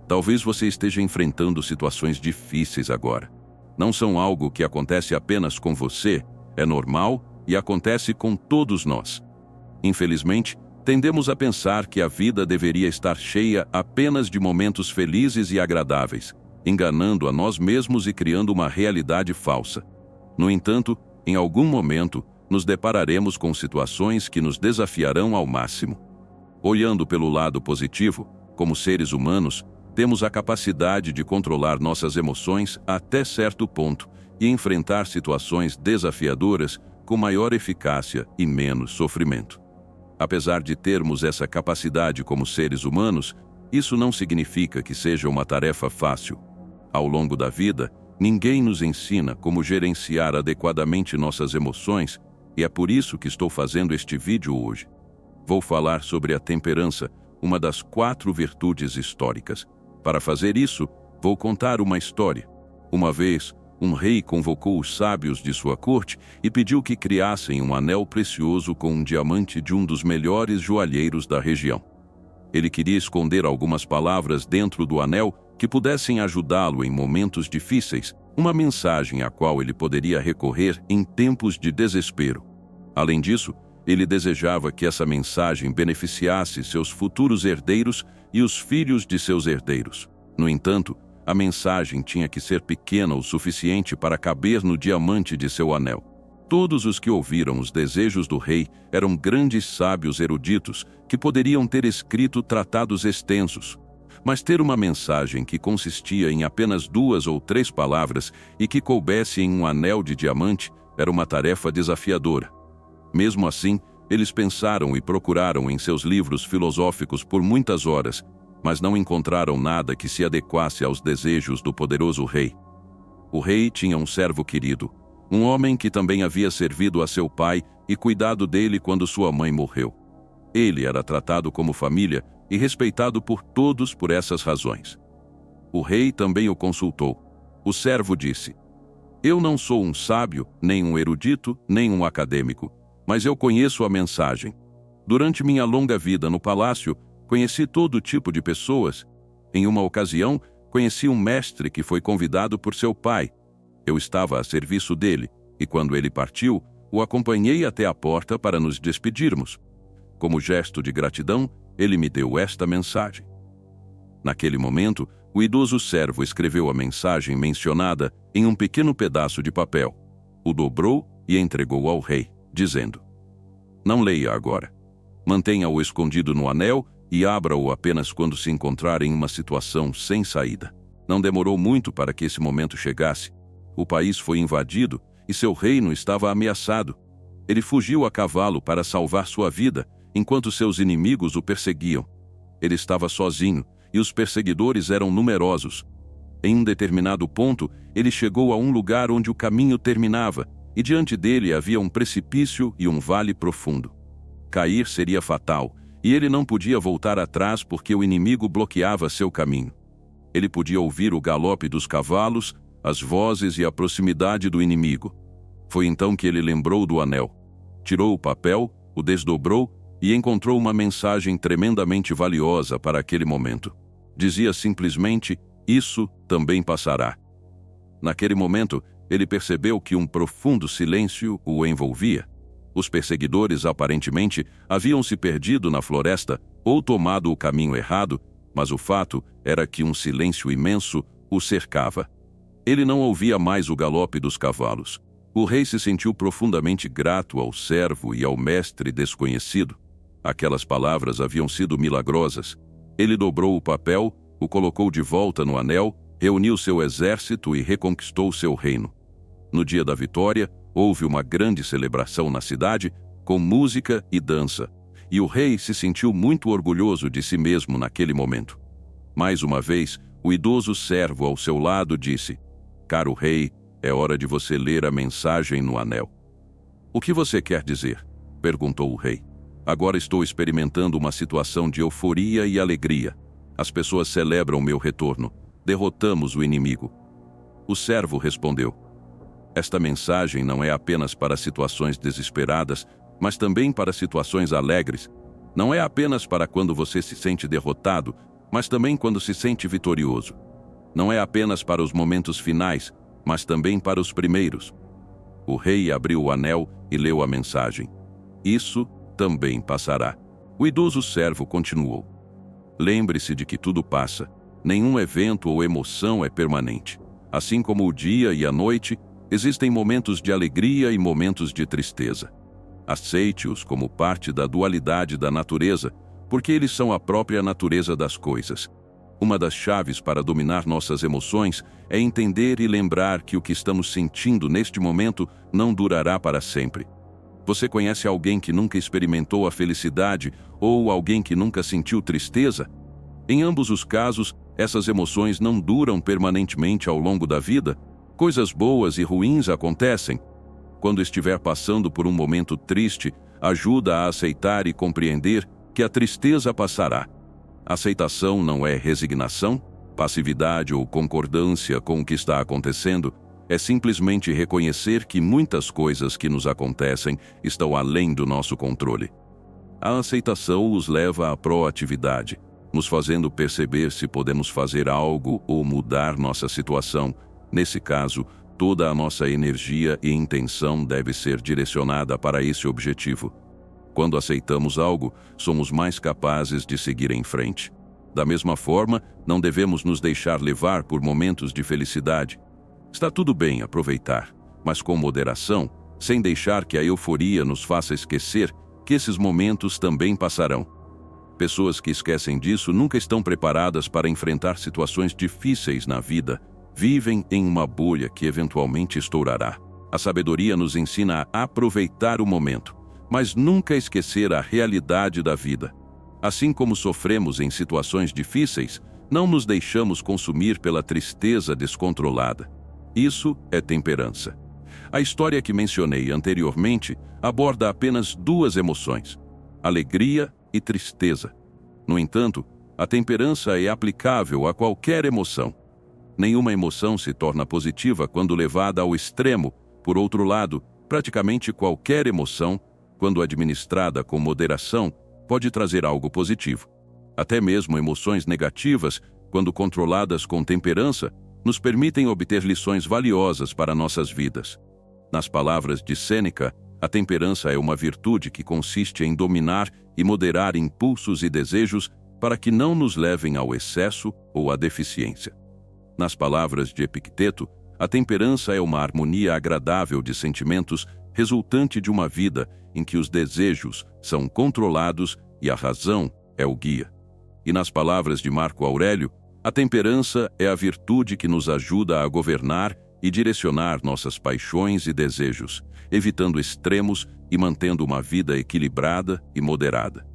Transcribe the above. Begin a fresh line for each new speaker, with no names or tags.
Talvez você esteja enfrentando situações difíceis agora. Não são algo que acontece apenas com você, é normal e acontece com todos nós. Infelizmente, tendemos a pensar que a vida deveria estar cheia apenas de momentos felizes e agradáveis, enganando a nós mesmos e criando uma realidade falsa. No entanto, em algum momento, nos depararemos com situações que nos desafiarão ao máximo. Olhando pelo lado positivo, como seres humanos, temos a capacidade de controlar nossas emoções até certo ponto e enfrentar situações desafiadoras com maior eficácia e menos sofrimento. Apesar de termos essa capacidade como seres humanos, isso não significa que seja uma tarefa fácil. Ao longo da vida, ninguém nos ensina como gerenciar adequadamente nossas emoções, e é por isso que estou fazendo este vídeo hoje. Vou falar sobre a temperança, uma das 4 virtudes históricas. Para fazer isso, vou contar uma história. Uma vez, um rei convocou os sábios de sua corte e pediu que criassem um anel precioso com um diamante de um dos melhores joalheiros da região. Ele queria esconder algumas palavras dentro do anel que pudessem ajudá-lo em momentos difíceis, uma mensagem à qual ele poderia recorrer em tempos de desespero. Além disso, ele desejava que essa mensagem beneficiasse seus futuros herdeiros e os filhos de seus herdeiros. No entanto, a mensagem tinha que ser pequena o suficiente para caber no diamante de seu anel. Todos os que ouviram os desejos do rei eram grandes sábios eruditos que poderiam ter escrito tratados extensos. Mas ter uma mensagem que consistia em apenas 2 ou 3 palavras e que coubesse em um anel de diamante era uma tarefa desafiadora. Mesmo assim, eles pensaram e procuraram em seus livros filosóficos por muitas horas, mas não encontraram nada que se adequasse aos desejos do poderoso rei. O rei tinha um servo querido, um homem que também havia servido a seu pai e cuidado dele quando sua mãe morreu. Ele era tratado como família e respeitado por todos por essas razões. O rei também o consultou. O servo disse: "Eu não sou um sábio, nem um erudito, nem um acadêmico, mas eu conheço a mensagem. Durante minha longa vida no palácio, conheci todo tipo de pessoas. Em uma ocasião, conheci um mestre que foi convidado por seu pai. Eu estava a serviço dele, e quando ele partiu, o acompanhei até a porta para nos despedirmos. Como gesto de gratidão, ele me deu esta mensagem." Naquele momento, o idoso servo escreveu a mensagem mencionada em um pequeno pedaço de papel, o dobrou e entregou ao rei, dizendo: "Não leia agora. Mantenha-o escondido no anel e abra-o apenas quando se encontrar em uma situação sem saída." Não demorou muito para que esse momento chegasse. O país foi invadido e seu reino estava ameaçado. Ele fugiu a cavalo para salvar sua vida, enquanto seus inimigos o perseguiam. Ele estava sozinho e os perseguidores eram numerosos. Em um determinado ponto, ele chegou a um lugar onde o caminho terminava, e diante dele havia um precipício e um vale profundo. Cair seria fatal, e ele não podia voltar atrás porque o inimigo bloqueava seu caminho. Ele podia ouvir o galope dos cavalos, as vozes e a proximidade do inimigo. Foi então que ele lembrou do anel. Tirou o papel, o desdobrou e encontrou uma mensagem tremendamente valiosa para aquele momento. Dizia simplesmente: "Isso também passará." Naquele momento, ele percebeu que um profundo silêncio o envolvia. Os perseguidores aparentemente haviam se perdido na floresta ou tomado o caminho errado, mas o fato era que um silêncio imenso o cercava. Ele não ouvia mais o galope dos cavalos. O rei se sentiu profundamente grato ao servo e ao mestre desconhecido. Aquelas palavras haviam sido milagrosas. Ele dobrou o papel, o colocou de volta no anel, reuniu seu exército e reconquistou seu reino. No dia da vitória, houve uma grande celebração na cidade, com música e dança, e o rei se sentiu muito orgulhoso de si mesmo naquele momento. Mais uma vez, o idoso servo ao seu lado disse: "Caro rei, é hora de você ler a mensagem no anel." "O que você quer dizer?" perguntou o rei. "Agora estou experimentando uma situação de euforia e alegria. As pessoas celebram meu retorno. Derrotamos o inimigo." O servo respondeu: "Esta mensagem não é apenas para situações desesperadas, mas também para situações alegres. Não é apenas para quando você se sente derrotado, mas também quando se sente vitorioso. Não é apenas para os momentos finais, mas também para os primeiros. O rei abriu o anel e leu a mensagem. Isso também passará. O idoso servo continuou. Lembre-se de que tudo passa. Nenhum evento ou emoção é permanente. Assim como o dia e a noite, existem momentos de alegria e momentos de tristeza. Aceite-os como parte da dualidade da natureza, porque eles são a própria natureza das coisas. Uma das chaves para dominar nossas emoções é entender e lembrar que o que estamos sentindo neste momento não durará para sempre. Você conhece alguém que nunca experimentou a felicidade ou alguém que nunca sentiu tristeza? Em ambos os casos, essas emoções não duram permanentemente ao longo da vida. Coisas boas e ruins acontecem. Quando estiver passando por um momento triste, ajuda a aceitar e compreender que a tristeza passará. Aceitação não é resignação, passividade ou concordância com o que está acontecendo. É simplesmente reconhecer que muitas coisas que nos acontecem estão além do nosso controle. A aceitação os leva à proatividade, nos fazendo perceber se podemos fazer algo ou mudar nossa situação. Nesse caso, toda a nossa energia e intenção deve ser direcionada para esse objetivo. Quando aceitamos algo, somos mais capazes de seguir em frente. Da mesma forma, não devemos nos deixar levar por momentos de felicidade. Está tudo bem aproveitar, mas com moderação, sem deixar que a euforia nos faça esquecer que esses momentos também passarão. Pessoas que esquecem disso nunca estão preparadas para enfrentar situações difíceis na vida. Vivem em uma bolha que eventualmente estourará. A sabedoria nos ensina a aproveitar o momento, mas nunca esquecer a realidade da vida. Assim como sofremos em situações difíceis, não nos deixamos consumir pela tristeza descontrolada. Isso é temperança. A história que mencionei anteriormente aborda apenas duas emoções: alegria e tristeza. No entanto, a temperança é aplicável a qualquer emoção. Nenhuma emoção se torna positiva quando levada ao extremo. Por outro lado, praticamente qualquer emoção, quando administrada com moderação, pode trazer algo positivo. Até mesmo emoções negativas, quando controladas com temperança, nos permitem obter lições valiosas para nossas vidas. Nas palavras de Sêneca, a temperança é uma virtude que consiste em dominar e moderar impulsos e desejos para que não nos levem ao excesso ou à deficiência. Nas palavras de Epicteto, a temperança é uma harmonia agradável de sentimentos resultante de uma vida em que os desejos são controlados e a razão é o guia. E nas palavras de Marco Aurélio, a temperança é a virtude que nos ajuda a governar e direcionar nossas paixões e desejos, evitando extremos e mantendo uma vida equilibrada e moderada.